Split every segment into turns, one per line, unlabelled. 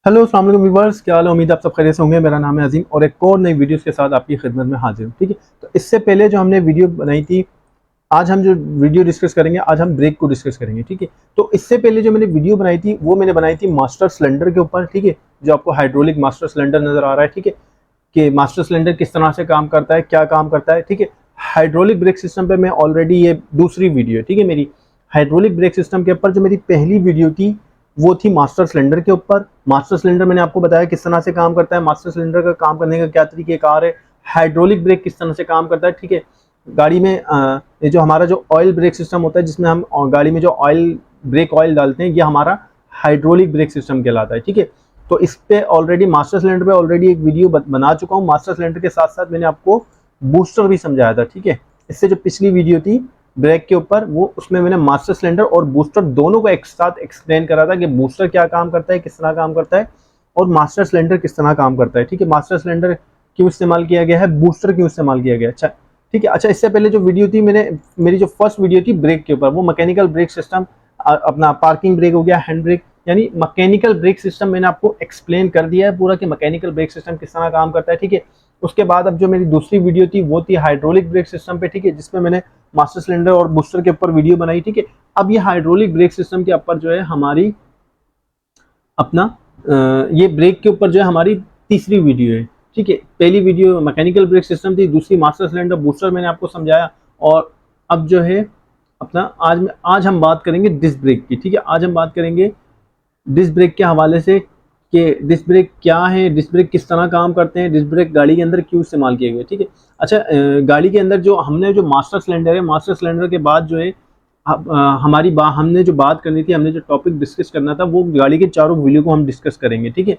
Hello अस्सलाम वालेकुम viewers, क्या हाल है। उम्मीद है आप सब खैरियत से होंगे। मेरा नाम है अजीम और एक और नई वीडियोस के साथ आपकी खिदमत में हाजिर हूँ। ठीक है, तो इससे पहले जो हमने वीडियो बनाई थी, आज हम जो वीडियो डिस्कस करेंगे, आज हम ब्रेक को डिस्कस करेंगे। ठीक है, तो इससे पहले जो मैंने वीडियो बनाई थी वो मैंने बनाई थी मास्टर सिलेंडर के ऊपर। ठीक है, जो आपको हाइड्रोलिक मास्टर सिलेंडर नजर आ रहा है। ठीक है, कि मास्टर सिलेंडर किस तरह से काम करता है, क्या काम करता है। ठीक है, हाइड्रोलिक ब्रेक सिस्टम पे मैं ऑलरेडी, ये दूसरी वीडियो है। ठीक है, मेरी हाइड्रोलिक ब्रेक सिस्टम के ऊपर जो मेरी पहली वीडियो थी वो थी मास्टर सिलेंडर के ऊपर। मास्टर सिलेंडर मैंने आपको बताया किस तरह से काम करता है, मास्टर सिलेंडर का काम करने का क्या तरीकेकार है, हाइड्रोलिक ब्रेक किस तरह से काम करता है। ठीक है, गाड़ी में ये जो हमारा जो ऑयल ब्रेक सिस्टम होता है, जिसमें हम गाड़ी में जो ऑयल ब्रेक ऑयल डालते हैं, ये हमारा हाइड्रोलिक ब्रेक सिस्टम कहलाता है। ठीक है, तो इस पे ऑलरेडी मास्टर सिलेंडर पे ऑलरेडी एक वीडियो बना चुका हूँ। मास्टर सिलेंडर के साथ साथ मैंने आपको बूस्टर भी समझाया था। ठीक है, इससे जो पिछली वीडियो थी ब्रेक के ऊपर, वो उसमें मैंने मास्टर सिलेंडर और बूस्टर दोनों को एक साथ एक्सप्लेन करा था कि बूस्टर क्या काम करता है, किस तरह काम करता है, और मास्टर सिलेंडर किस तरह काम करता है। ठीक है, मास्टर सिलेंडर क्यों इस्तेमाल किया गया है, बूस्टर क्यों इस्तेमाल किया गया। अच्छा, ठीक है। अच्छा, इससे पहले जो वीडियो थी मेरी जो फर्स्ट वीडियो थी ब्रेक के ऊपर, वो मैकेनिकल ब्रेक सिस्टम, अपना पार्किंग ब्रेक हो गया, हैंड ब्रेक, यानी मैकेनिकल ब्रेक सिस्टम मैंने आपको एक्सप्लेन कर दिया है पूरा कि मैकेनिकल ब्रेक सिस्टम किस तरह काम करता है। ठीक है, उसके बाद अब जो मेरी दूसरी वीडियो थी वो थी हाइड्रोलिक ब्रेक सिस्टम पे। ठीक है, जिसमें मैंने मास्टर सिलेंडर और बूस्टर के ऊपर वीडियो बनाई। ठीक है, अब ये हाइड्रोलिक ब्रेक सिस्टम के ऊपर जो है हमारी अपना ये ब्रेक के ऊपर जो है हमारी तीसरी वीडियो है। ठीक है, पहली वीडियो मैकेनिकल ब्रेक सिस्टम थी, दूसरी मास्टर सिलेंडर बूस्टर मैंने आपको समझाया। और अब जो है अपना आज हम बात करेंगे डिस्क ब्रेक की। ठीक है, आज हम बात करेंगे डिस्क ब्रेक के हवाले से कि डिस्क ब्रेक क्या है, डिस्क ब्रेक किस तरह काम करते हैं, डिस्क ब्रेक गाड़ी के अंदर क्यों इस्तेमाल किए गए। ठीक है, अच्छा, गाड़ी के अंदर जो हमने जो मास्टर सिलेंडर है, मास्टर सिलेंडर के बाद जो है हमने जो बात करनी थी, हमने जो टॉपिक डिस्कस करना था, वो गाड़ी के चारों व्हीलों को हम डिस्कस करेंगे। ठीक है,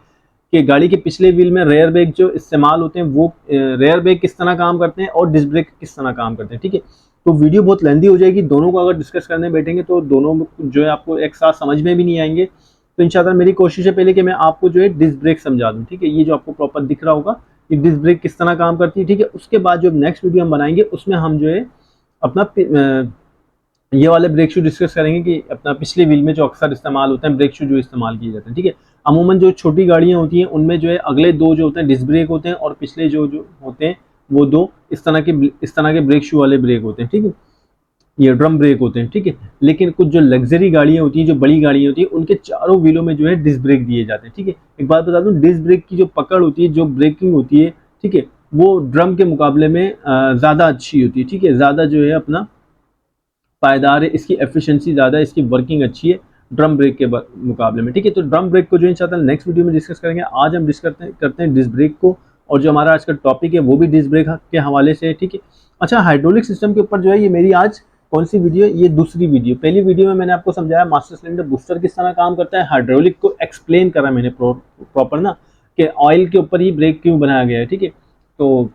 कि गाड़ी के पिछले व्हील में रेयर ब्रेक जो इस्तेमाल होते हैं, वो रेयर ब्रेक किस तरह काम करते हैं और डिस्क ब्रेक किस तरह काम करते हैं। ठीक है, तो वीडियो बहुत लेंदी हो जाएगी, दोनों को अगर डिस्कस करने बैठेंगे तो दोनों जो है आपको एक साथ समझ में भी नहीं आएंगे। तो इंशाल्लाह मेरी कोशिश है पहले कि मैं आपको जो है डिस्क ब्रेक समझा दूं। ठीक है, ये जो आपको प्रॉपर दिख रहा होगा, ये डिस्क ब्रेक किस तरह काम करती है। ठीक है, उसके बाद जो नेक्स्ट वीडियो हम बनाएंगे उसमें हम जो है अपना ये वाले ब्रेक शू डिस्कस करेंगे कि अपना पिछले व्हील में जो अक्सर इस्तेमाल होते हैं ब्रेक शू जो इस्तेमाल किए जाते हैं। ठीक है, अमूमन जो छोटी गाड़ियां होती हैं उनमें जो है अगले दो जो होते हैं डिस्क ब्रेक होते हैं, और पिछले जो जो होते हैं वो दो इस तरह के ब्रेक शू वाले ब्रेक होते हैं। ठीक है, ये ड्रम ब्रेक होते हैं। ठीक है, लेकिन कुछ जो लग्जरी गाड़ियां होती हैं, जो बड़ी गाड़ियां होती हैं, उनके चारों व्हीलों में जो है डिस्क ब्रेक दिए जाते हैं। ठीक है, एक बात बता दूं, डिस्क ब्रेक की जो पकड़ होती है, जो ब्रेकिंग होती है, ठीक है, वो ड्रम के मुकाबले में ज़्यादा अच्छी होती है। ठीक है, ज़्यादा जो है अपना पायदार है, इसकी एफिशिएंसी ज़्यादा है, इसकी वर्किंग अच्छी है ड्रम ब्रेक के मुकाबले में। ठीक है, तो ड्रम ब्रेक को जो इंशाल्लाह नेक्स्ट वीडियो में डिस्कस करेंगे। आज हम डिस्कस करते हैं डिस्क ब्रेक को, और जो हमारा आज का टॉपिक है वो भी डिस्क ब्रेक के हवाले से है। ठीक है, अच्छा, हाइड्रोलिक सिस्टम के ऊपर जो है ये मेरी आज कौन सी वीडियो है, ये दूसरी वीडियो। पहली वीडियो में मैंने आपको समझाया मास्टर सिलेंडर बूस्टर किस तरह काम करता है, हाइड्रोलिक को एक्सप्लेन करा मैंने प्रॉपर ना, कि ऑयल के ऊपर ही ब्रेक क्यों बनाया गया है। ठीक है, तो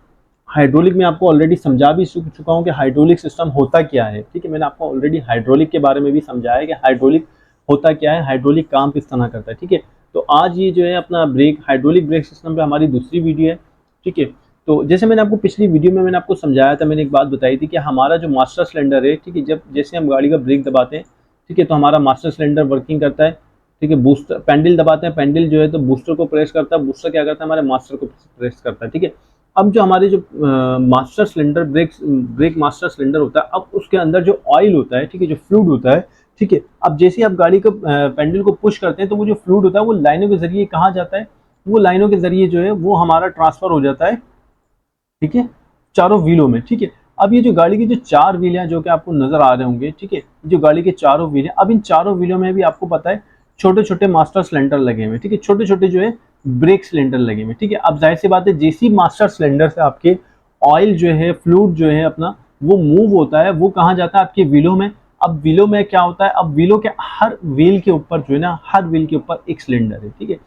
हाइड्रोलिक में आपको ऑलरेडी समझा भी चुका हूँ कि हाइड्रोलिक सिस्टम होता क्या है। ठीक है, मैंने आपको ऑलरेडी हाइड्रोलिक के बारे में भी समझाया है कि हाइड्रोलिक होता क्या है, हाइड्रोलिक काम किस तरह करता है। ठीक है, तो आज ये जो है अपना ब्रेक हाइड्रोलिक ब्रेक सिस्टम पे हमारी दूसरी वीडियो है। ठीक है, तो जैसे मैंने आपको पिछली वीडियो में मैंने आपको समझाया था, मैंने एक बात बताई थी कि हमारा जो मास्टर सिलेंडर है, ठीक है, जब जैसे हम गाड़ी का ब्रेक दबाते हैं, ठीक है, तो हमारा मास्टर सिलेंडर वर्किंग करता है। ठीक है, बूस्टर पेंडल दबाते हैं, पेंडल जो है तो बूस्टर को प्रेस करता है, बूस्टर क्या करता है, हमारे मास्टर को प्रेस करता है। ठीक है, अब जो हमारे जो master cylinder brake master cylinder होता है, अब उसके अंदर जो ऑयल होता है, ठीक है, जो फ्लूइड होता है, ठीक है, अब जैसे ही आप गाड़ी को पेंडल को पुश करते हैं तो वो जो फ्लूइड होता है वो लाइनों के जरिए कहाँ जाता है, वो लाइनों के जरिए जो है वो हमारा ट्रांसफर हो जाता है। ठीक है, चारों व्हीलों में। ठीक है, अब ये जो गाड़ी की जो चार व्हील हैं जो कि आपको नजर आ रहे होंगे, ठीक है, जो गाड़ी के चारों व्हील हैं, अब इन चारों व्हीलों में भी आपको पता है छोटे छोटे मास्टर सिलेंडर लगे हुए। ठीक है, छोटे छोटे जो है ब्रेक सिलेंडर लगे हुए। ठीक है, अब जाहिर सी बात है जैसी मास्टर सिलेंडर से आपके ऑयल जो है फ्लूइड जो है अपना वो मूव होता है, वो कहाँ जाता है, आपके व्हीलों में। अब व्हीलों में क्या होता है, अब व्हीलों के हर व्हील के ऊपर जो है ना, हर व्हील के ऊपर एक सिलेंडर है। ठीक है,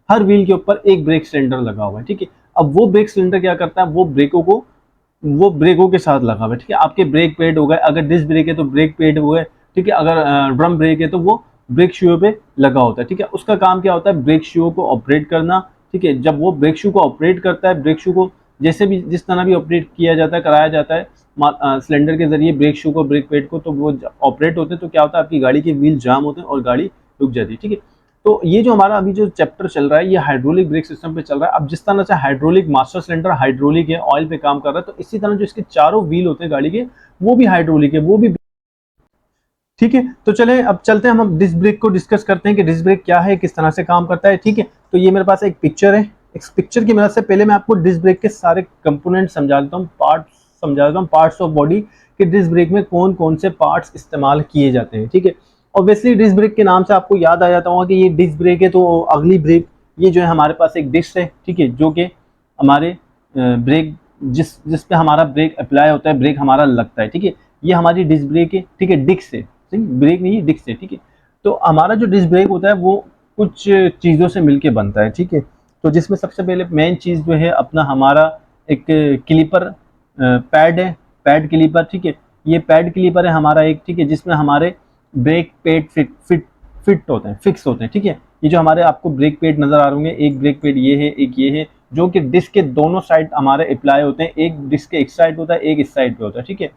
हर व्हील के ऊपर एक ब्रेक सिलेंडर लगा हुआ है। ठीक है, अब वो ब्रेक सिलेंडर क्या करता है, वो ब्रेकों के साथ लगा हुआ है। ठीक है, आपके ब्रेक पैड हो गए, अगर डिस्क ब्रेक है तो ब्रेक पैड हो गए। ठीक है, अगर ड्रम ब्रेक है तो वो ब्रेक शू पे लगा होता है। ठीक है, उसका काम क्या होता है, ब्रेक शू को ऑपरेट करना। ठीक है, जब वो ब्रेक शू को ऑपरेट करता है, ब्रेक शू को जैसे भी जिस तरह भी ऑपरेट किया जाता है, कराया जाता है सिलेंडर के जरिए ब्रेक शू को, ब्रेक पैड को, तो वो ऑपरेट होते हैं, तो क्या होता है, आपकी गाड़ी के व्हील जाम होते हैं और गाड़ी रुक जाती है। ठीक है, तो ये जो हमारा अभी जो चैप्टर चल रहा है ये हाइड्रोलिक ब्रेक सिस्टम पे चल रहा है। अब जिस तरह से हाइड्रोलिक मास्टर सिलेंडर हाइड्रोलिक है, ऑयल पे काम कर रहा है, तो इसी तरह जो इसके चारों व्हील होते हैं गाड़ी के वो भी हाइड्रोलिक है, वो भी। ठीक है, तो चले अब चलते हैं, हम डिस्क ब्रेक को डिस्कस करते हैं कि डिस्क ब्रेक क्या है, किस तरह से काम करता है। ठीक है, तो ये मेरे पास एक पिक्चर है, इस पिक्चर की मदद से पहले मैं आपको डिस्क ब्रेक के सारे कंपोनेंट समझा देता हूँ, पार्ट्स समझा देता हूँ, पार्ट्स ऑफ बॉडी कि डिस्क ब्रेक में कौन कौन से पार्ट्स इस्तेमाल किए जाते हैं। ठीक है, ऑब्वियसली डिस्क ब्रेक के नाम से आपको याद आ जाता होगा कि ये डिस्क ब्रेक है, तो अगली ब्रेक ये जो है हमारे पास एक डिस्क है। ठीक है, जो कि हमारे ब्रेक जिस पे हमारा ब्रेक अप्लाई होता है, ब्रेक हमारा लगता है। ठीक है, ये हमारी डिस्क ब्रेक है। ठीक है, डिस्क है, ब्रेक नहीं है, डिस्क है। ठीक है, तो हमारा जो डिस्क ब्रेक होता है वो कुछ चीज़ों से मिलके बनता है। ठीक है, तो जिसमें सबसे पहले मेन चीज़ जो है अपना हमारा एक क्लिपर पैड है, पैड क्लिपर। ठीक है, ये पैड क्लिपर है हमारा एक। ठीक है, जिसमें हमारे ब्रेक पैड फिट होते हैं, फिक्स होते हैं। ठीक है, ये जो हमारे आपको ब्रेक पैड नजर आ रहे होंगे, एक ब्रेक पैड ये है, एक ये है, जो कि डिस्क के दोनों साइड हमारे अप्लाई होते हैं। एक डिस्क के एक साइड होता है, एक इस साइड पे होता है। ठीक है,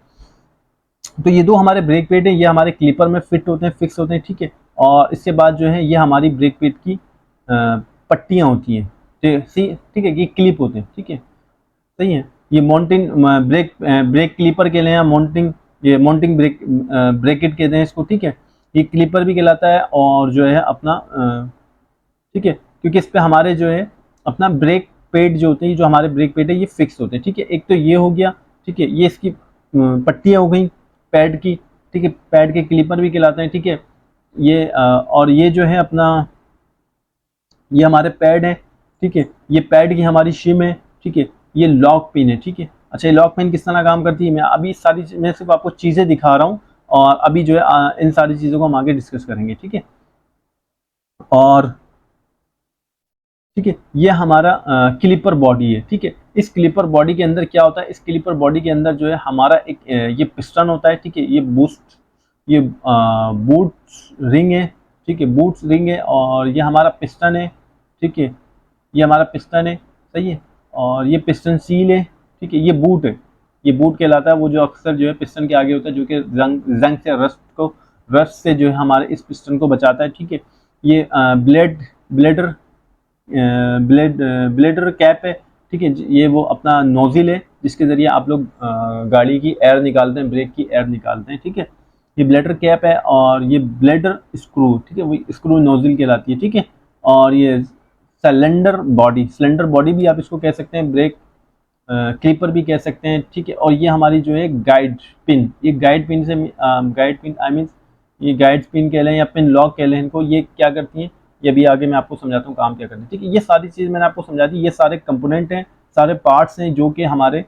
तो ये दो हमारे ब्रेक पैड है, ये हमारे क्लिपर में फिट होते हैं, फिक्स होते हैं। ठीक है, और इसके बाद जो है ये हमारी ब्रेक पैड की पट्टियाँ होती हैं। ठीक है, ये क्लिप होते हैं। ठीक है, सही है, ये माउंटिंग ब्रेक क्लिपर के लिए माउंटिंग, ये माउंटिंग ब्रेकेट कहते हैं इसको। ठीक है, ये क्लिपर भी कहलाता है और जो है अपना ठीक है, क्योंकि इस पे हमारे जो है अपना ब्रेक पैड जो होते हैं, जो हमारे ब्रेक पैड है ये फिक्स होते हैं। ठीक है, एक तो ये हो गया। ठीक है, ये इसकी पट्टियाँ हो गई पैड की। ठीक है, पैड के क्लिपर भी कहलाते हैं। ठीक है, ये और ये जो है अपना ये हमारे पैड है। ठीक है, ये पैड की हमारी शिम है। ठीक है, ये लॉक पिन है। ठीक है, अच्छा, ये लॉक पिन किस तरह काम करती है, मैं अभी मैं सिर्फ आपको चीज़ें दिखा रहा हूँ, और अभी जो है इन सारी चीज़ों को हम आगे डिस्कस करेंगे। ठीक है, और ठीक है, ये हमारा क्लिपर बॉडी है। ठीक है, इस क्लिपर बॉडी के अंदर क्या होता है, इस क्लिपर बॉडी के अंदर जो है हमारा एक ये पिस्टन होता है। ठीक है, ये बूट्स रिंग है। ठीक है, बूट्स रिंग है, और ये हमारा पिस्टन है। ठीक है, ये हमारा पिस्टन है, सही है, और ये पिस्टन सील है। ठीक है, ये बूट है, ये बूट कहलाता है, वो जो अक्सर जो है पिस्टन के आगे होता है, जो कि जंग से रस्ट से जो है हमारे इस पिस्टन को बचाता है। ठीक है, ये ब्लेडर ब्लेडर कैप है। ठीक है, ये वो अपना नोजिल है जिसके ज़रिए आप लोग गाड़ी की एयर निकालते हैं, ब्रेक की एयर निकालते हैं। ठीक है, ये ब्लेडर कैप है, और ये ब्लेडर स्क्रू। ठीक है, वही स्क्रू नोजिल कहलाती है। ठीक है, और ये सिलेंडर बॉडी भी आप इसको कह सकते हैं, ब्रेक क्लिपर भी कह सकते हैं। ठीक है, और ये हमारी जो है गाइड पिन, ये गाइड पिन से गाइड पिन आई मीन ये गाइड पिन कह लें या पिन लॉक कह लें इनको, ये क्या करती हैं, ये भी आगे मैं आपको समझाता हूँ काम क्या करते हैं। ठीक है, ये सारी चीज़ मैंने आपको समझा दी, ये सारे कंपोनेंट हैं, सारे पार्ट्स हैं जो कि हमारे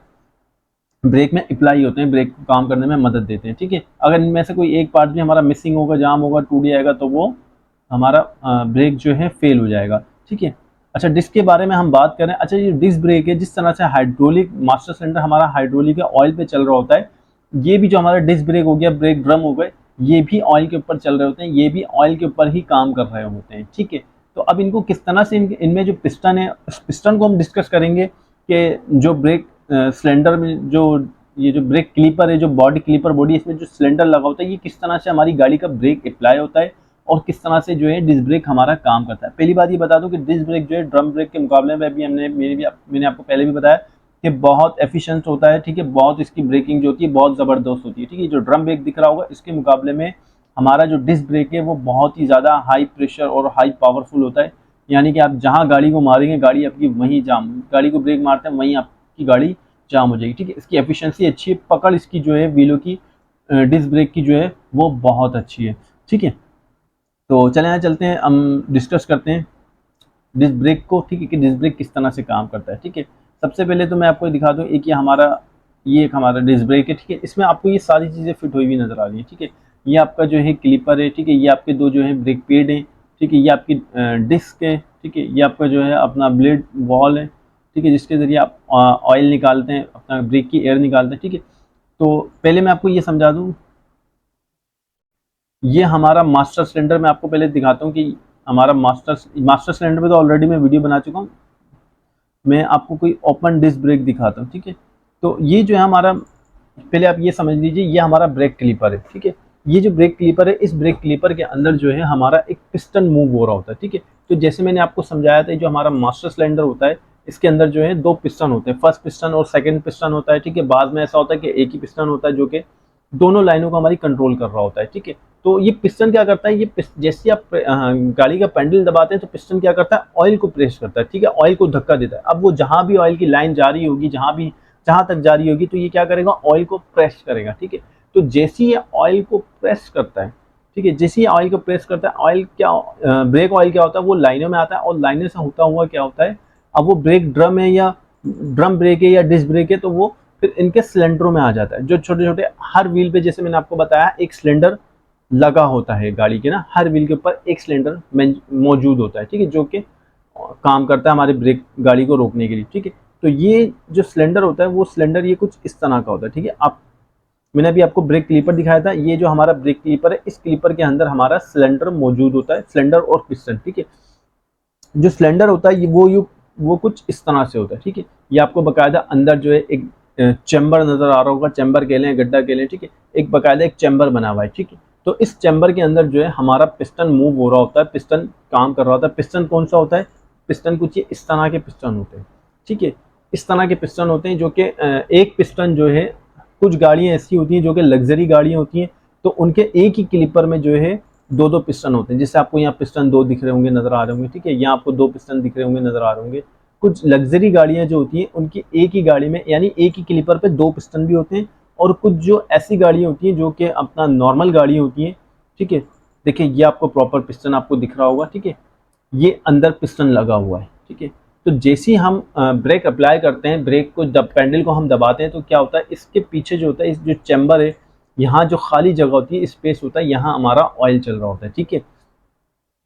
ब्रेक में अप्लाई होते हैं, ब्रेक को काम करने में मदद देते हैं। ठीक है, अगर इनमें से कोई एक पार्ट भी हमारा मिसिंग होगा, जाम होगा, टूट जाएगा, तो वो हमारा ब्रेक जो है फेल हो जाएगा। ठीक है, अच्छा, डिस्क के बारे में हम बात करें। अच्छा, ये डिस्क ब्रेक है, जिस तरह से हाइड्रोलिक मास्टर सिलेंडर हमारा हाइड्रोलिक है, ऑयल पे चल रहा होता है, ये भी जो हमारा डिस्क ब्रेक हो गया, ब्रेक ड्रम हो गए, ये भी ऑयल के ऊपर चल रहे होते हैं, ये भी ऑयल के ऊपर ही काम कर रहे होते हैं। ठीक है, तो अब इनको किस तरह से इनमें जो पिस्टन है, उस पिस्टन को हम डिस्कस करेंगे कि जो ब्रेक सिलेंडर में ये जो ब्रेक क्लीपर है, जो बॉडी क्लीपर बॉडी, इसमें जो सिलेंडर लगा होता है, ये किस तरह से हमारी गाड़ी का ब्रेक अप्लाई होता है और किस तरह से जो है डिस्क ब्रेक हमारा काम करता है। पहली बात ये बता दूं कि डिस्क ब्रेक जो है ड्रम ब्रेक के मुकाबले में भी मैंने आपको पहले भी बताया कि बहुत एफिशिएंट होता है। ठीक है, बहुत इसकी ब्रेकिंग जो होती है बहुत ज़बरदस्त होती है। ठीक है, जो ड्रम ब्रेक दिख रहा होगा इसके मुकाबले में हमारा जो डिस्क ब्रेक है वो बहुत ही ज़्यादा हाई प्रेशर और हाई पावरफुल होता है, यानी कि आप जहाँ गाड़ी को मारेंगे गाड़ी आपकी वहीं जाम, गाड़ी को ब्रेक मारते हैं वहीं आपकी गाड़ी जाम हो जाएगी। ठीक है, इसकी एफिशिएंसी अच्छी है, पकड़ इसकी जो है व्हीलों की डिस्क ब्रेक की जो है वो बहुत अच्छी है। ठीक है, तो चले यहाँ चलते हैं, हम डिस्कस करते हैं डिस्क ब्रेक को। ठीक है, कि डिस्क ब्रेक किस तरह से काम करता है। ठीक है, सबसे पहले तो मैं आपको दिखा दूँ, एक ये एक हमारा डिस्क ब्रेक है। ठीक है, इसमें आपको ये सारी चीज़ें फिट हुई हुई नज़र आ रही हैं। ठीक है, ये आपका जो है क्लिपर है। ठीक है, ये आपके दो जो है ब्रेक पैड है। ठीक है, ये आपकी डिस्क है। ठीक है, ये आपका जो है अपना ब्लेड वॉल है। ठीक है, जिसके ज़रिए आप ऑयल निकालते हैं, अपना ब्रेक की एयर निकालते हैं। ठीक है, तो पहले मैं आपको ये समझा दूँ, ये हमारा मास्टर सिलेंडर, मैं आपको पहले दिखाता हूँ कि हमारा मास्टर सिलेंडर पे तो ऑलरेडी मैं वीडियो बना चुका हूँ, मैं आपको कोई ओपन डिस्क ब्रेक दिखाता हूँ। ठीक है, तो ये जो है हमारा, पहले आप ये समझ लीजिए, ये हमारा ब्रेक क्लिपर है। ठीक है, ये जो ब्रेक क्लीपर है, इस ब्रेक क्लीपर के अंदर जो है हमारा एक पिस्टन मूव हो रहा होता है, ठीक है। तो जैसे मैंने आपको समझाया था, जो हमारा मास्टर सिलेंडर होता है, इसके अंदर जो है दो पिस्टन होते हैं, फर्स्ट पिस्टन और सेकंड पिस्टन होता है, ठीक है। बाद में ऐसा होता है कि एक ही पिस्टन होता है जो कि दोनों लाइनों को हमारी कंट्रोल कर रहा होता है, ठीक है। तो ये पिस्टन क्या करता है, जैसे आप गाड़ी का पैडल दबाते हैं तो पिस्टन क्या करता है, ऑयल को प्रेस करता है, ठीक है, ऑयल को धक्का देता है। अब वो जहां भी ऑयल की लाइन जा रही होगी, जहां तक जा रही होगी, तो ये क्या करेगा, ऑयल को प्रेस करेगा, ठीक है। तो जैसे ये ऑयल को प्रेस करता है, ठीक है, जैसे ही ऑयल को प्रेस करता है, ऑयल क्या, ब्रेक ऑयल क्या होता है, वो लाइनों में आता है, और लाइनों से होता हुआ क्या होता है, अब वो ब्रेक ड्रम है या ड्रम ब्रेक है या डिस्क ब्रेक है, तो वो फिर इनके सिलेंडरों में आ जाता है। जो छोटे छोटे, हर व्हील पे जैसे मैंने आपको बताया एक सिलेंडर लगा होता है गाड़ी के ना, हर व्हील के ऊपर एक सिलेंडर मौजूद होता है, ठीक है, जो कि काम करता है हमारे ब्रेक गाड़ी को रोकने के लिए, ठीक है। तो ये जो सिलेंडर होता है, वो सिलेंडर ये कुछ इस तरह का होता है, ठीक है। आप, मैंने अभी आपको ब्रेक क्लीपर दिखाया था, ये जो हमारा ब्रेक क्लीपर है, इस क्लीपर के अंदर हमारा सिलेंडर मौजूद होता है, सिलेंडर और पिस्टन, ठीक है। जो सिलेंडर होता है वो कुछ इस तरह से होता है, ठीक है। ये आपको बकायदा अंदर जो है एक चैम्बर नजर आ रहा होगा, चैम्बर कह लें, गड्ढा कह लें, ठीक है, एक बकायदा एक चैम्बर बना हुआ है, ठीक है। तो इस चैम्बर के अंदर जो है हमारा पिस्टन मूव हो रहा होता है, पिस्टन काम कर रहा होता है। पिस्टन कौन सा होता है, पिस्टन कुछ ये इस तरह के पिस्टन होते हैं, ठीक है, इस तरह के पिस्टन होते हैं, जो कि एक पिस्टन जो है, कुछ गाड़ियाँ ऐसी होती हैं जो कि लग्जरी गाड़ियाँ होती हैं, तो उनके एक ही क्लिपर में जो है दो दो पिस्टन होते हैं। जैसे आपको यहाँ पिस्टन दो दिख रहे होंगे, नजर आ रहे होंगे, ठीक है, यहाँ आपको दो पिस्टन दिख रहे होंगे, नजर आ रहे होंगे। कुछ लग्जरी गाड़ियाँ जो होती हैं, उनकी एक ही गाड़ी में, यानी एक ही क्लिपर पे दो पिस्टन भी होते हैं। और कुछ जो ऐसी गाड़ियाँ होती हैं जो कि अपना नॉर्मल गाड़ियाँ होती हैं, ठीक है, देखिए ये आपको प्रॉपर पिस्टन आपको दिख रहा होगा, ठीक है, ये अंदर पिस्टन लगा हुआ है, ठीक है। तो जैसे ही हम ब्रेक अप्लाई करते हैं, ब्रेक को पैडल को हम दबाते हैं, तो क्या होता है, इसके पीछे जो होता है, इस जो चैम्बर है, यहाँ जो खाली जगह होती है, स्पेस होता है, यहाँ हमारा ऑयल चल रहा होता है, ठीक है।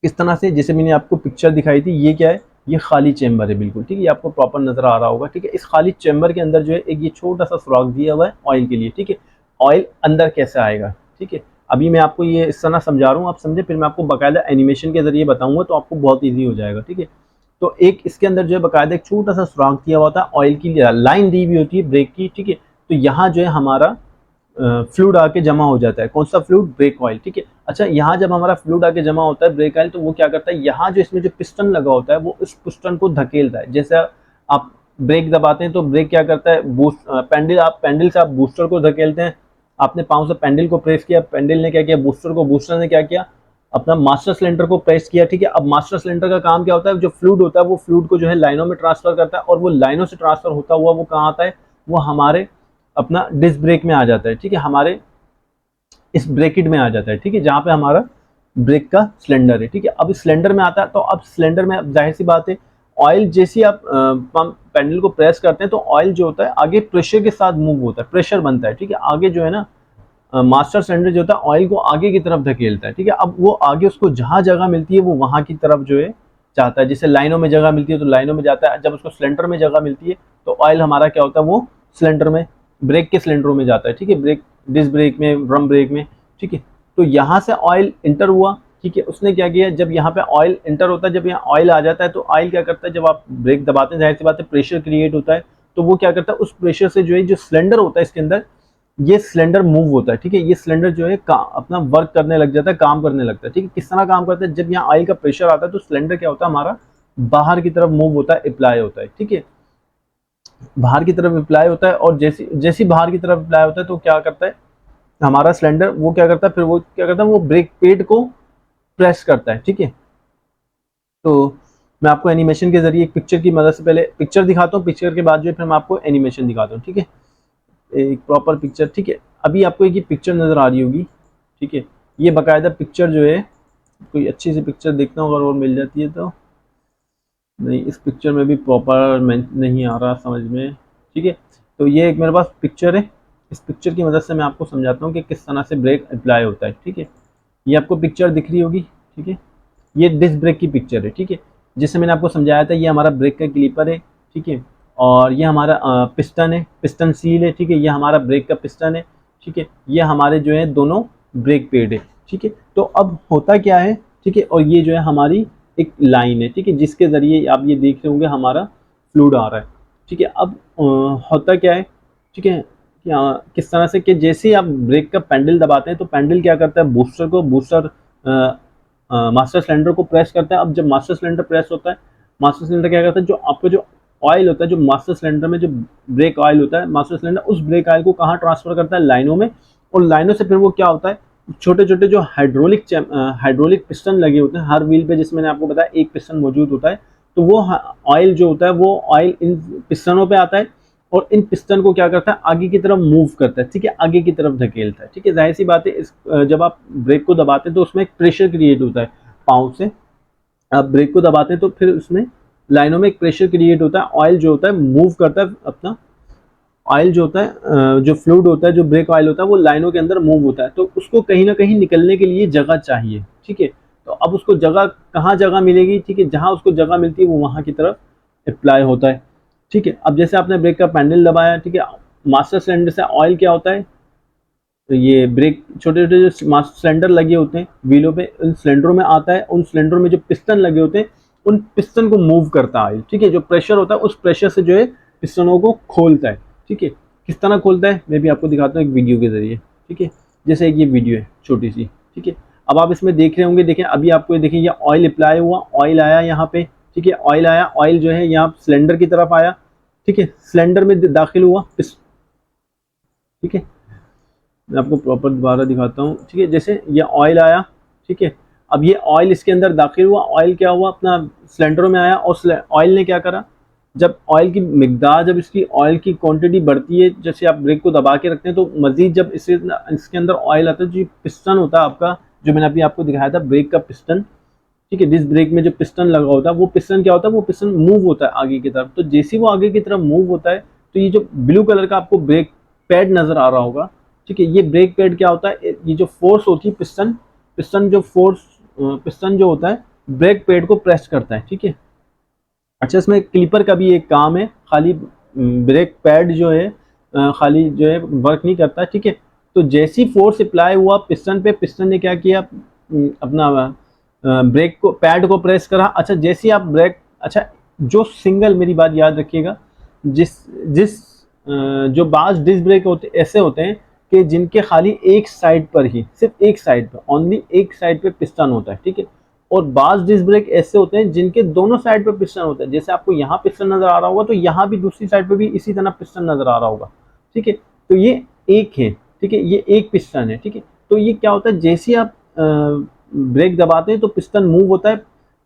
इस तरह से जैसे मैंने आपको पिक्चर दिखाई थी, ये क्या है, ये खाली चैम्बर है बिल्कुल, ठीक है, ये आपको प्रॉपर नजर आ रहा होगा, ठीक है। इस खाली चैम्बर के अंदर जो है एक ये छोटा सा सुराख दिया हुआ है ऑयल के लिए, ठीक है। ऑयल अंदर कैसे आएगा, ठीक है, अभी मैं आपको ये इस तरह समझा रहा हूँ, आप समझे, फिर मैं आपको बाकायदा एनिमेशन के जरिए बताऊंगा, तो आपको बहुत ईजी हो जाएगा, ठीक है। तो एक इसके अंदर जो है बाकायदा एक छोटा सा सुराख दिया हुआ था, ऑयल की लाइन दी हुई होती है ब्रेक की, ठीक है। तो यहाँ जो है हमारा फ्लूइड आके जमा हो जाता है, कौन सा फ्लूइड, ब्रेक ऑयल, ठीक है। अच्छा, यहाँ जब हमारा फ्लूइड आके जमा होता है ब्रेक ऑयल, तो वो क्या करता है, यहाँ जो इसमें जो पिस्टन लगा होता है, वो इस पिस्टन को धकेलता है। जैसे आप ब्रेक दबाते हैं तो ब्रेक क्या करता है, बूस्ट पैडल से आप बूस्टर को धकेलते हैं, आपने पाँव से पैडल को प्रेस किया, पैडल ने क्या किया, बूस्टर को, बूस्टर ने क्या किया, अपना मास्टर सिलेंडर को प्रेस किया, ठीक है। अब मास्टर सिलेंडर का काम क्या होता है, जो फ्लूइड होता है वो फ्लूइड को जो है लाइनों में ट्रांसफर करता है, और वो लाइनों से ट्रांसफर होता हुआ वो कहाँ आता है, वो हमारे अपना डिस्क ब्रेक में आ जाता है, ठीक है, हमारे इस ब्रेकेट में आ जाता है, ठीक है, जहाँ पे हमारा ब्रेक का सिलेंडर है, ठीक है। अब इस सिलेंडर में आता है, तो अब सिलेंडर में जाहिर सी बात है, ऑयल जैसे आप पंप पैडल को प्रेस करते हैं, तो ऑयल जो होता है आगे प्रेशर के साथ मूव होता है, प्रेशर बनता है, ठीक है, आगे जो है ना, मास्टर सिलेंडर जो होता है ऑयल को आगे की तरफ धकेलता है, ठीक है। अब वो आगे उसको जहां जगह मिलती है वो वहां की तरफ जो है जाता है, जैसे लाइनों में जगह मिलती है तो लाइनों में जाता है, जब उसको सिलेंडर में जगह मिलती है तो ऑयल हमारा क्या होता है, वो सिलेंडर में, ब्रेक के सिलेंडरों में जाता है, ठीक है, ब्रेक, डिस्क ब्रेक में, ड्रम ब्रेक में, ठीक है। तो यहाँ से ऑयल इंटर हुआ, ठीक है, उसने क्या किया, जब यहाँ पे ऑयल इंटर होता है, जब यहाँ ऑयल आ जाता है, तो ऑयल क्या करता है, जब आप ब्रेक दबाते हैं, जाहिर सी बात है प्रेशर क्रिएट होता है, तो वो क्या करता है, उस प्रेशर से जो है, जो सिलेंडर होता है इसके अंदर, ये सिलेंडर मूव होता है, ठीक है, ये सिलेंडर जो है अपना वर्क करने लग जाता है, काम करने लगता है, ठीक है। किस तरह काम करता है, जब यहाँ ऑयल का प्रेशर आता है तो सिलेंडर क्या होता है, हमारा बाहर की तरफ मूव होता है, अप्लाई होता है, ठीक है, बाहर की तरफ अप्लाई होता है, और जैसे जैसे बाहर की तरफ अप्लाई होता है तो क्या करता है हमारा सिलेंडर, वो क्या करता है, फिर वो क्या करता है, वो ब्रेक पेड को प्रेस करता है, ठीक है। तो मैं आपको एनिमेशन के जरिए एक पिक्चर की मदद से पहले पिक्चर दिखाता हूँ, पिक्चर के बाद जो है फिर मैं आपको एनिमेशन दिखाता हूँ, ठीक है, एक प्रॉपर पिक्चर, ठीक है। अभी आपको एक ये पिक्चर नज़र आ रही होगी, ठीक है, ये बाकायदा पिक्चर जो है, कोई अच्छी सी पिक्चर देखना होगा, और मिल जाती है तो, नहीं इस पिक्चर में भी प्रॉपर नहीं आ रहा समझ में, ठीक है। तो ये एक मेरे पास पिक्चर है, इस पिक्चर की मदद से मैं आपको समझाता हूँ कि किस तरह से ब्रेक अप्लाई होता है, ठीक है। ये आपको पिक्चर दिख रही होगी, ठीक है, ये डिस्क ब्रेक की पिक्चर है, ठीक है, जिससे मैंने आपको समझाया था, ये हमारा ब्रेक का क्लीपर है, ठीक है, और ये हमारा पिस्टन है, पिस्टन सील है, ठीक है, ये हमारा ब्रेक का पिस्टन है, ठीक है, ये हमारे जो है दोनों ब्रेक पेड है, ठीक है। तो अब होता क्या है, ठीक है, और ये जो है हमारी एक लाइन है, ठीक है, जिसके ज़रिए आप ये देख रहे होंगे हमारा फ्लूइड आ रहा है, ठीक है। अब होता क्या है, ठीक है, किस तरह से कि जैसे ही आप ब्रेक का पैडल दबाते हैं तो पैडल क्या करता है, बूस्टर मास्टर सिलेंडर को प्रेस करता है। अब जब मास्टर सिलेंडर प्रेस होता है, मास्टर सिलेंडर क्या करता है, जो आपका जो ऑयल होता है, जो मास्टर सिलेंडर में जो ब्रेक ऑयल होता है, मास्टर सिलेंडर उस ब्रेक ऑयल को कहाँ ट्रांसफर करता है, लाइनों में। और लाइनों से फिर वो क्या होता है, छोटे छोटे जो हाइड्रोलिक पिस्टन लगे होते हैं हर व्हील पे, जिसमें मैंने आपको बताया एक पिस्टन मौजूद होता है। तो वो ऑयल जो होता है वो ऑयल इन पिस्टनों पे आता है और इन पिस्टन को क्या करता है, आगे की तरफ मूव करता है, ठीक है, आगे की तरफ धकेलता है, ठीक है। जाहिर सी बात है, जब आप ब्रेक को दबाते हैं तो उसमें एक प्रेशर क्रिएट होता है पाँव से। आप ब्रेक को दबाते हैं तो फिर उसमें लाइनों में एक प्रेशर क्रिएट होता है, ऑयल जो होता है मूव करता है अपना, ऑयल जो होता है, जो फ्लूइड होता है, जो ब्रेक ऑयल होता है, वो लाइनों के अंदर मूव होता है। तो उसको कहीं ना कहीं निकलने के लिए जगह चाहिए, ठीक है। तो अब उसको जगह कहाँ जगह मिलेगी, ठीक है, जहाँ उसको जगह मिलती है वो वहाँ की तरफ अप्लाई होता है, ठीक है। अब जैसे आपने ब्रेक का पैडल दबाया, ठीक है, मास्टर सिलेंडर से ऑयल क्या होता है, तो ये ब्रेक छोटे छोटे जो मास्टर सिलेंडर लगे होते हैं व्हीलों पे, उन सिलेंडरों में आता है। उन सिलेंडरों में जो पिस्टन लगे होते हैं, उन पिस्टन को मूव करता है ऑयल, ठीक है। जो प्रेशर होता है उस प्रेशर से जो है पिस्टनों को खोलता है, ठीक है। किस तरह खोलता है मैं भी आपको दिखाता हूँ एक वीडियो के जरिए, ठीक है। जैसे एक ये वीडियो है छोटी सी, ठीक है। अब आप इसमें देख रहे होंगे, देखें अभी आपको देखिए ये ऑयल अप्लाई हुआ, ऑयल आया यहाँ पे, ठीक है, ऑयल आया, ऑयल जो है यहाँ सिलेंडर की तरफ आया, ठीक है, सिलेंडर में दाखिल हुआ, ठीक है। मैं आपको प्रॉपर दोबारा दिखाता हूँ, ठीक है। जैसे ये ऑयल आया, ठीक है, अब ये ऑयल इसके अंदर दाखिल हुआ, ऑयल क्या हुआ अपना सिलेंडरों में आया और ऑयल ने क्या करा, जब ऑयल की मिकदार, जब इसकी ऑयल की क्वांटिटी बढ़ती है, जैसे आप ब्रेक को दबा के रखते हैं तो मजीद जब इसके अंदर ऑयल आता है, जो पिस्टन होता है आपका, जो मैंने अभी आपको दिखाया था ब्रेक का पिस्टन, ठीक है, डिस्क ब्रेक में जो पिस्टन लगा होता है, वो पिस्टन क्या होता है, वो पिस्टन मूव होता है आगे की तरफ। तो जैसे वो आगे की तरफ मूव होता है तो ये जो ब्लू कलर का आपको ब्रेक पैड नजर आ रहा होगा, ठीक है, ये ब्रेक पैड क्या होता है, ये जो फोर्स होती है पिस्टन जो होता है ब्रेक पैड को प्रेस करता है, ठीक है। अच्छा, इसमें क्लिपर का भी एक काम है, खाली ब्रेक पैड जो है खाली जो है वर्क नहीं करता, ठीक है। तो जैसी फोर्स अप्लाई हुआ पिस्टन पे, पिस्टन ने क्या किया, अपना ब्रेक को पैड को प्रेस करा। अच्छा, जैसे आप ब्रेक, अच्छा जो सिंगल, मेरी बात याद रखिएगा, जिस जिस जो बाज डिस्क ब्रेक होते ऐसे होते हैं कि जिनके खाली एक साइड पर ही, सिर्फ एक साइड पर, ओनली एक साइड पे पिस्टन होता है, ठीक है। और बाज डिस्क ब्रेक ऐसे होते हैं जिनके दोनों साइड पे पिस्टन होता है। जैसे आपको यहाँ पिस्टन नजर आ रहा होगा तो यहाँ भी दूसरी साइड पे भी इसी तरह पिस्टन नजर आ रहा होगा, ठीक है। तो ये एक है, ठीक है, ये एक पिस्टन है, ठीक है। तो ये क्या होता है, जैसे आप ब्रेक दबाते हैं तो पिस्टन मूव होता है,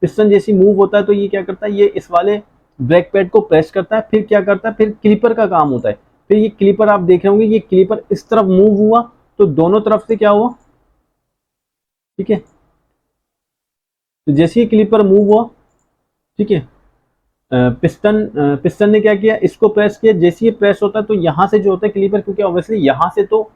पिस्टन जैसी मूव होता है तो ये क्या करता है, ये इस वाले ब्रेक पैड को प्रेस करता है, फिर क्या करता है, फिर क्लिपर का काम होता है। फिर ये क्लिपर आप देख रहे होंगे, ये क्लिपर इस तरफ मूव हुआ तो दोनों तरफ से क्या हुआ, ठीक है। तो जैसे ही क्लिपर मूव हुआ, ठीक है, पिस्टन ने क्या किया, इसको प्रेस किया। जैसे ये प्रेस होता है तो यहाँ से जो होता है क्लिपर, क्योंकि ऑब्वियसली यहाँ से तो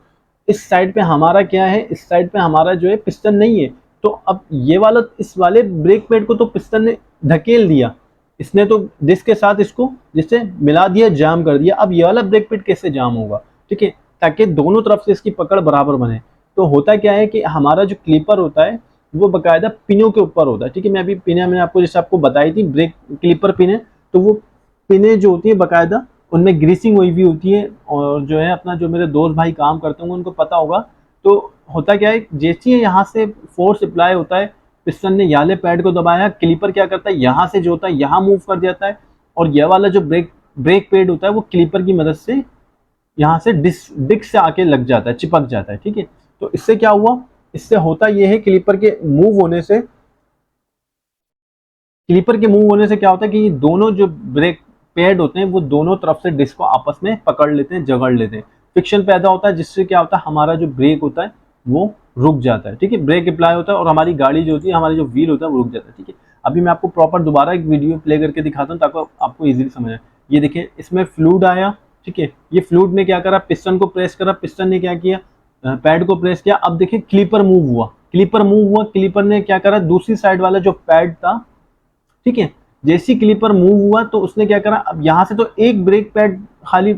इस साइड पे हमारा क्या है, इस साइड पे हमारा जो है पिस्टन नहीं है। तो अब ये वाला, इस वाले ब्रेक पैड को तो पिस्टन ने धकेल दिया, इसने तो डिस्क के साथ इसको जिससे मिला दिया, जाम कर दिया। अब ये वाला ब्रेक पैड कैसे जाम होगा, ठीक है, ताकि दोनों तरफ से इसकी पकड़ बराबर बने। तो होता क्या है कि हमारा जो क्लिपर होता है वो बाकायदा पिनों के ऊपर होता है, ठीक है। मैं अभी पिने मैंने आपको जैसे आपको बताई थी ब्रेक क्लिपर पिने, तो वो पिने जो होती है बाकायदा उनमें ग्रीसिंग हुई भी होती है। और जो है अपना, जो मेरे दोस्त भाई काम करते होंगे उनको पता होगा। तो होता क्या है, जैसे ही यहाँ से फोर्स अप्लाई होता है, पिस्टन ने याले पैड को दबाया, क्लिपर क्या करता है, यहाँ से जो होता है यहाँ मूव कर जाता है, और यह वाला जो ब्रेक पैड होता है वो क्लिपर की मदद से यहाँ से डिस्क से आके लग जाता है, चिपक जाता है, ठीक है। तो इससे क्या हुआ, इससे होता यह है, क्लिपर के मूव होने से क्या होता है कि ये दोनों जो ब्रेक पैड होते हैं वो दोनों तरफ से डिस्क को आपस में पकड़ लेते हैं, जकड़ लेते हैं, फ्रिक्शन पैदा होता है, जिससे क्या होता है, हमारा जो ब्रेक होता है वो रुक जाता है, ठीक है। ब्रेक अप्लाई होता है और हमारी गाड़ी जो होती है, हमारी जो व्हील होता है वो रुक जाता है, ठीक है। अभी मैं आपको प्रॉपर दोबारा एक वीडियो प्ले करके दिखाता हूँ ताकि आपको इजीली समझ आए। ये देखिए, इसमें फ्लूइड आया, ठीक है, ये फ्लूइड ने क्या करा, पिस्टन को प्रेस करा, पिस्टन ने क्या किया, पैड को प्रेस किया। अब देखिए क्लिपर मूव हुआ, क्लिपर ने क्या करा, दूसरी साइड वाला जो पैड था, ठीक है, जैसी क्लिपर मूव हुआ तो उसने क्या करा, अब यहाँ से तो एक ब्रेक पैड खाली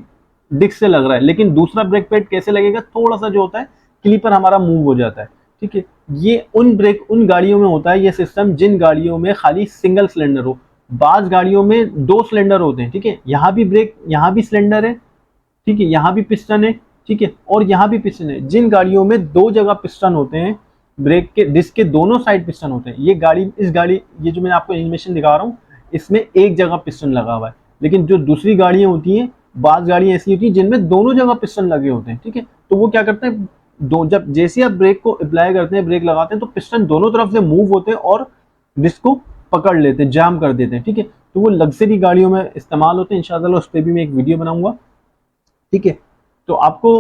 डिस्क से लग रहा है, लेकिन दूसरा ब्रेक पैड कैसे लगेगा, थोड़ा सा जो होता है क्लिपर हमारा मूव हो जाता है, ठीक है। ये उन गाड़ियों में होता है ये सिस्टम जिन गाड़ियों में खाली सिंगल सिलेंडर हो। बाज गाड़ियों में 2 सिलेंडर होते हैं, ठीक है, यहाँ भी सिलेंडर है, ठीक है, यहाँ भी पिस्टन है, ठीक है, और यहाँ भी पिस्टन है। जिन गाड़ियों में दो जगह पिस्टन होते हैं, ब्रेक के डिस्क के दोनों साइड पिस्टन होते हैं, ये गाड़ी, इस गाड़ी, ये जो मैं आपको एनिमेशन दिखा रहा हूँ, इसमें एक जगह पिस्टन लगा हुआ है। लेकिन जो दूसरी गाड़ियां होती हैं, बाज़ गाड़ियां ऐसी होती हैं जिनमें दोनों जगह पिस्टन लगे होते हैं, ठीक है। तो वो क्या करते हैं, दो, जब जैसे आप ब्रेक को अप्लाई करते हैं, ब्रेक लगाते हैं, तो पिस्टन दोनों तरफ से मूव होते हैं और डिस्क को पकड़ लेते हैं, जाम कर देते हैं, ठीक है। तो वो लग्जरी गाड़ियों में इस्तेमाल होते हैं। इंशाल्लाह उस पर भी मैं एक वीडियो बनाऊंगा, ठीक है। तो आपको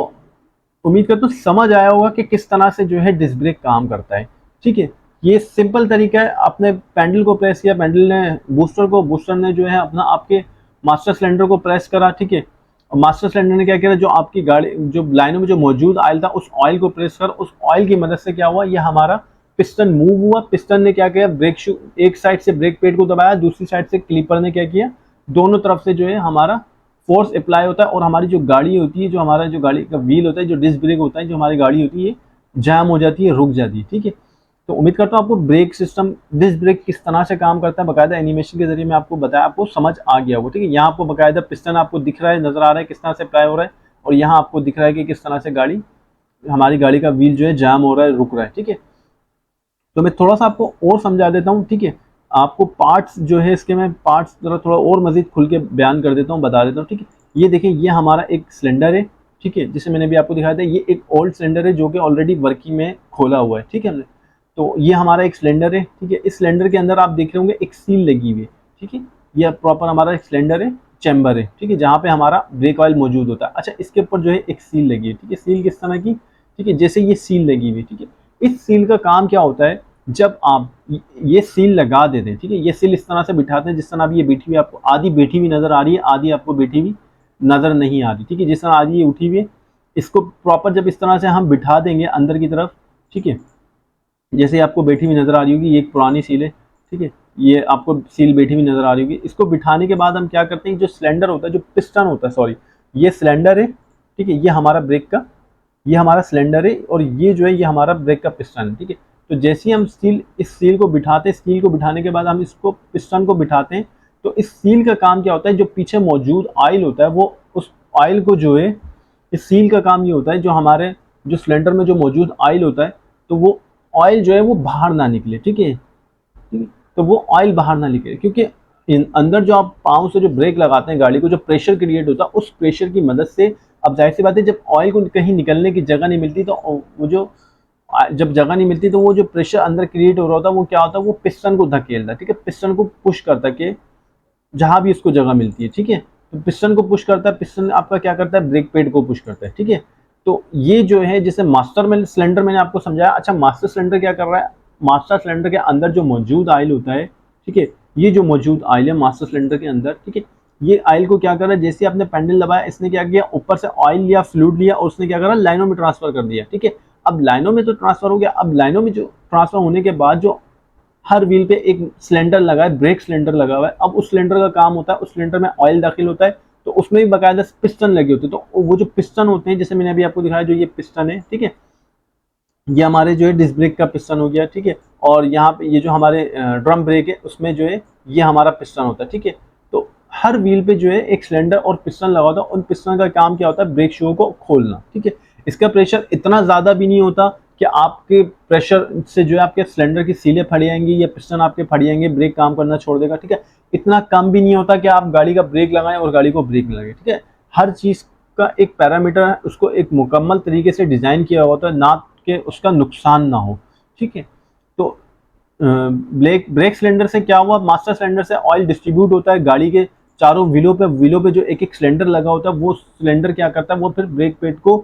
उम्मीद करता हूँ समझ आया होगा कि किस तरह से जो है डिस्क ब्रेक काम करता है, ठीक है। ये सिंपल तरीका है, आपने पैडल को प्रेस किया, पैडल ने बूस्टर ने जो है अपना आपके मास्टर सिलेंडर को प्रेस करा, ठीक है। और मास्टर सिलेंडर ने क्या किया, जो आपकी गाड़ी जो लाइनों में जो मौजूद ऑयल था, उस ऑयल को प्रेस कर, उस ऑयल की मदद से क्या हुआ, ये हमारा पिस्टन मूव हुआ। पिस्टन ने क्या किया, ब्रेक शू, एक साइड से ब्रेक पेड को दबाया, दूसरी साइड से क्लीपर ने क्या किया, दोनों तरफ से जो है हमारा फोर्स अप्लाई होता है, और हमारी जो गाड़ी होती है, जो हमारा जो गाड़ी का व्हील होता है, जो डिस्क ब्रेक होता है, जो हमारी गाड़ी होती है, जैम हो जाती है, रुक जाती है, ठीक है। तो उम्मीद करता हूँ आपको ब्रेक सिस्टम, डिस्क ब्रेक किस तरह से काम करता है, बाकायदा एनिमेशन के जरिए मैं आपको बताया, आपको समझ आ गया वो, ठीक है। यहाँ आपको बाकायदा पिस्टन आपको दिख रहा है, नजर आ रहा है किस तरह से अप्लाई हो रहा है, और यहाँ आपको दिख रहा है कि किस तरह से गाड़ी, हमारी गाड़ी का व्हील जो है जाम हो रहा है, रुक रहा है, ठीक है। तो मैं थोड़ा सा आपको और समझा देता हूँ, ठीक है। आपको पार्ट्स जो है इसके, मैं पार्ट्स जरा थोड़ा और मजीद खुल के बयान कर देता हूँ, बता देता हूँ, ठीक है। ये देखें, ये हमारा एक सिलेंडर है, ठीक है, जिसे मैंने भी आपको दिखाया था। ये एक ओल्ड सिलेंडर है जो कि ऑलरेडी वर्किंग में खोला हुआ है, ठीक है हमने। तो ये हमारा एक सिलेंडर है, ठीक है। इस सिलेंडर के अंदर आप देख रहे होंगे एक सील लगी हुई है, ठीक है। ये प्रॉपर हमारा एक सिलेंडर है, चैम्बर है, ठीक है, जहाँ पे हमारा ब्रेक ऑयल मौजूद होता है। अच्छा, इसके ऊपर जो है एक सील लगी है, ठीक है। सील किस तरह की, ठीक है, जैसे ये सील लगी हुई, ठीक है। इस सील का काम क्या होता है, जब आप ये सील लगा देते हैं, ठीक है, ये सील इस तरह से बिठाते हैं जिस तरह अभी ये बैठी हुई, आपको आधी बैठी हुई नजर आ रही है, आधी आपको बैठी हुई नजर नहीं आ रही, ठीक है। जिस तरह आधी ये उठी हुई है, इसको प्रॉपर जब इस तरह से हम बिठा देंगे अंदर की तरफ, ठीक है, जैसे आपको बैठी हुई नजर आ रही होगी, ये एक पुरानी सील है, ठीक है, ये आपको सील बैठी हुई नजर आ रही होगी। इसको बिठाने के बाद हम क्या करते हैं, जो सिलेंडर होता है, जो पिस्टन होता है, सॉरी, ये सिलेंडर है, ठीक है, ये हमारा ब्रेक का, ये हमारा सिलेंडर है, और ये जो है ये हमारा ब्रेक का पिस्टन है, ठीक है। तो जैसे ही हम इस सील को बिठाते हैं, सील को बिठाने के बाद हम इसको पिस्टन को बिठाते हैं, तो इस सील का काम क्या होता है, जो पीछे मौजूद ऑयल होता है, वो उस ऑयल को जो है, इस सील का काम ये होता है, जो हमारे जो सिलेंडर में जो मौजूद ऑयल होता है, तो वो ऑयल जो है वो बाहर ना निकले, ठीक है, ठीक है। तो वो ऑयल बाहर ना निकले, क्योंकि अंदर जो आप पाँव से जो ब्रेक लगाते हैं गाड़ी को, जो प्रेशर क्रिएट होता है, उस प्रेशर की मदद से, अब जाहिर सी बात है, जब ऑयल को कहीं निकलने की जगह नहीं मिलती, तो वो जो जब जगह नहीं मिलती, तो वो जो प्रेशर अंदर क्रिएट हो रहा होता है, वो क्या होता है, वो पिस्टन को धकेलता है, ठीक है, पिस्टन को पुश करता है कि जहां भी उसको जगह मिलती है, ठीक है। तो पिस्टन को पुश करता है, पिस्टन आपका क्या करता है, ब्रेक पेड को पुश करता है, ठीक है। तो ये जो है, जैसे मास्टर में सिलेंडर मैंने आपको समझाया। अच्छा, मास्टर सिलेंडर क्या कर रहा है, मास्टर सिलेंडर के अंदर जो मौजूद ऑयल होता है, ठीक है, ये जो मौजूद ऑयल है मास्टर सिलेंडर के अंदर, ठीक है, ये ऑयल को क्या कर रहा है, जैसे आपने पैडल दबाया, इसने क्या किया, ऊपर से ऑयल लिया, फ्लूइड लिया, और उसने क्या करा, लाइनों में ट्रांसफर कर दिया, ठीक है। अब लाइनों में तो ट्रांसफर हो गया, अब लाइनों में जो ट्रांसफर होने के बाद जो हर व्हील पे एक सिलेंडर लगा है, ब्रेक सिलेंडर लगा हुआ है। अब उस सिलेंडर का काम होता है, उस सिलेंडर में ऑयल दाखिल होता है, तो उसमें भी बाकायदा पिस्टन लगे होते हैं। तो वो जो पिस्टन होते हैं, जैसे मैंने अभी आपको दिखाया, जो ये पिस्टन है, ठीक है, ये हमारे जो है डिस्क ब्रेक का पिस्टन हो गया, ठीक है। और यहाँ पे ये जो हमारे ड्रम ब्रेक है, उसमें जो है ये हमारा पिस्टन होता है, ठीक है। तो हर व्हील पे जो है एक सिलेंडर और पिस्टन लगा होता है। उन पिस्टन का काम क्या होता है, ब्रेक शू को खोलना, ठीक है। इसका प्रेशर इतना ज़्यादा भी नहीं होता कि आपके प्रेशर से जो है आपके सिलेंडर की सीलें फट जाएंगी या पिस्टन आपके फट जाएंगे, ब्रेक काम करना छोड़ देगा, ठीक है। इतना कम भी नहीं होता कि आप गाड़ी का ब्रेक लगाएं और गाड़ी को ब्रेक ना लगे, ठीक है। हर चीज़ का एक पैरामीटर है, उसको एक मुकम्मल तरीके से डिज़ाइन किया होता है, ना कि उसका नुकसान ना हो, ठीक है। तो ब्रेक सिलेंडर से क्या हुआ, मास्टर सिलेंडर से ऑयल डिस्ट्रीब्यूट होता है गाड़ी के चारों व्हीलों पे जो एक एक सिलेंडर लगा होता है, वो सिलेंडर क्या करता है, वो फिर ब्रेक पेड को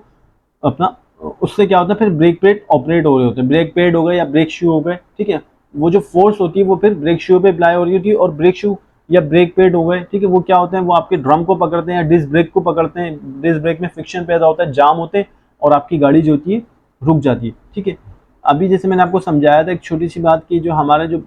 अपना, उससे क्या होता है, फिर ब्रेक पेड ऑपरेट हो रहे होते हैं, ब्रेक पेड हो गए या ब्रेक शू हो गए, ठीक है। वो जो फोर्स होती है वो फिर ब्रेक शू पे अप्लाई हो रही होती है, और ब्रेक शू या ब्रेक पेड हो गए, ठीक है, वो क्या होते हैं, वो आपके ड्रम को पकड़ते हैं या डिस्क ब्रेक को पकड़ते हैं। डिस्क ब्रेक में फ्रिक्शन पैदा होता है, जाम होते हैं, और आपकी गाड़ी जो होती है रुक जाती है, ठीक है। अभी जैसे मैंने आपको समझाया था एक छोटी सी बात की, जो हमारा जो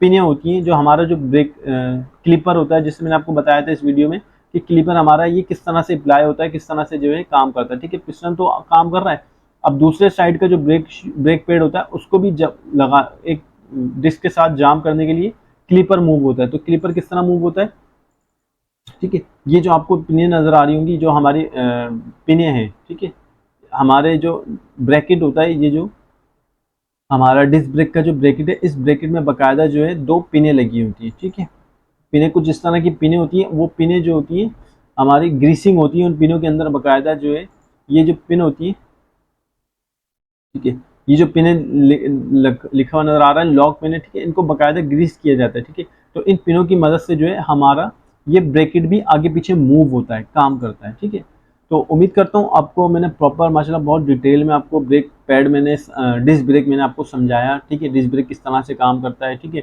पिनें होती हैं, जो हमारा जो ब्रेक क्लिपर होता है, जिससे मैंने आपको बताया था इस वीडियो में कि क्लिपर हमारा ये किस तरह से अप्लाई होता है, किस तरह से जो है काम करता है, ठीक है। पिस्टन तो काम कर रहा है, अब दूसरे साइड का जो ब्रेक पेड होता है, उसको भी जब लगा एक डिस्क के साथ जाम करने के लिए क्लिपर मूव होता है। तो क्लिपर किस तरह मूव होता है, ठीक है, ये जो आपको पिनें नजर आ रही होंगी, जो हमारी पिनें हैं, ठीक है, हमारे जो ब्रैकेट होता है, ये जो हमारा डिस्क ब्रेक का जो ब्रैकेट है, इस ब्रैकेट में बाकायदा जो है 2 पिनें लगी होती है, ठीक है। पिनें कुछ इस तरह की पिनें होती हैं, वो पिनें जो होती हैं हमारी ग्रीसिंग होती है, उन पिनों के अंदर बाकायदा जो है ये जो पिन होती है, ठीक है, ये जो पिन लिखा हुआ नजर आ रहा है लॉक पिन है, ठीक है, इनको बाकायदा ग्रीस किया जाता है, ठीक है। तो इन पिनों की मदद से जो है हमारा ये ब्रैकेट भी आगे पीछे मूव होता है, काम करता है, ठीक है। तो उम्मीद करता हूँ आपको मैंने प्रॉपर माशाल्लाह बहुत डिटेल में आपको ब्रेक पैड मैंने डिस्क ब्रेक मैंने आपको समझाया, ठीक है, डिस्क ब्रेक किस तरह से काम करता है, ठीक है,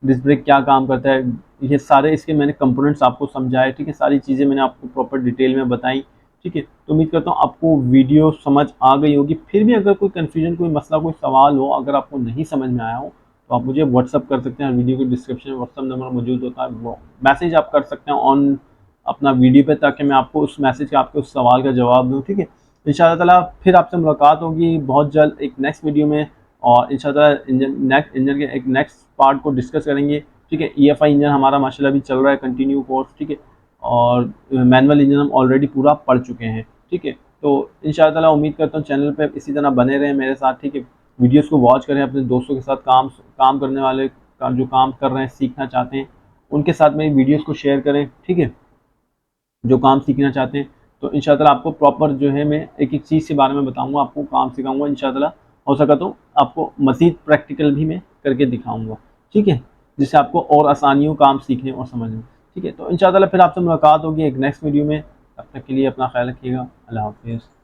डिस्क ब्रेक क्या काम करता है, ये सारे इसके मैंने कंपोनेंट्स आपको समझाए, ठीक है, सारी चीज़ें मैंने आपको प्रॉपर डिटेल में बताई, ठीक है। तो उम्मीद करता हूँ आपको वीडियो समझ आ गई होगी। फिर भी अगर कोई कन्फ्यूजन, कोई मसला, कोई सवाल हो, अगर आपको नहीं समझ में आया हो तो आप मुझे व्हाट्सअप कर सकते हैं। वीडियो के डिस्क्रिप्शन में व्हाट्सअप नंबर मौजूद होता है, वो मैसेज आप कर सकते हैं ऑन अपना वीडियो पे, ताकि मैं आपको उस मैसेज का, आपके उस सवाल का जवाब दूँ, ठीक है। इंशाअल्लाह ताला फिर आपसे मुलाकात होगी बहुत जल्द एक नेक्स्ट वीडियो में, और इंशाअल्लाह इंजन के एक नेक्स्ट पार्ट को डिस्कस करेंगे, ठीक है। EFI इंजन हमारा माशाल्लाह भी चल रहा है कंटिन्यू कोर्स, ठीक है, और मैनुअल इंजन हम ऑलरेडी पूरा पढ़ चुके हैं, ठीक है। तो इंशाअल्लाह ताला उम्मीद करता हूँ चैनल पे इसी तरह बने रहें मेरे साथ, ठीक है। वीडियोस को वॉच करें, अपने दोस्तों के साथ, काम करने वाले जो काम कर रहे हैं, सीखना चाहते हैं, उनके साथ मेरी वीडियोस को शेयर करें, ठीक है, जो काम सीखना चाहते हैं। तो इंशाअल्लाह ताला आपको प्रॉपर जो है मैं एक एक चीज़ के बारे में बताऊँगा, आपको काम सिखाऊँगा इंशाअल्लाह। हो सका तो आपको मज़ीद प्रैक्टिकल भी मैं करके दिखाऊँगा, ठीक है, जिससे आपको और आसानी हो काम सीखने और समझने में, ठीक है। तो इंशाअल्लाह फिर आपसे मुलाकात होगी एक नेक्स्ट वीडियो में। तब तक के लिए अपना ख्याल रखिएगा। अल्लाह हाफ़िज़।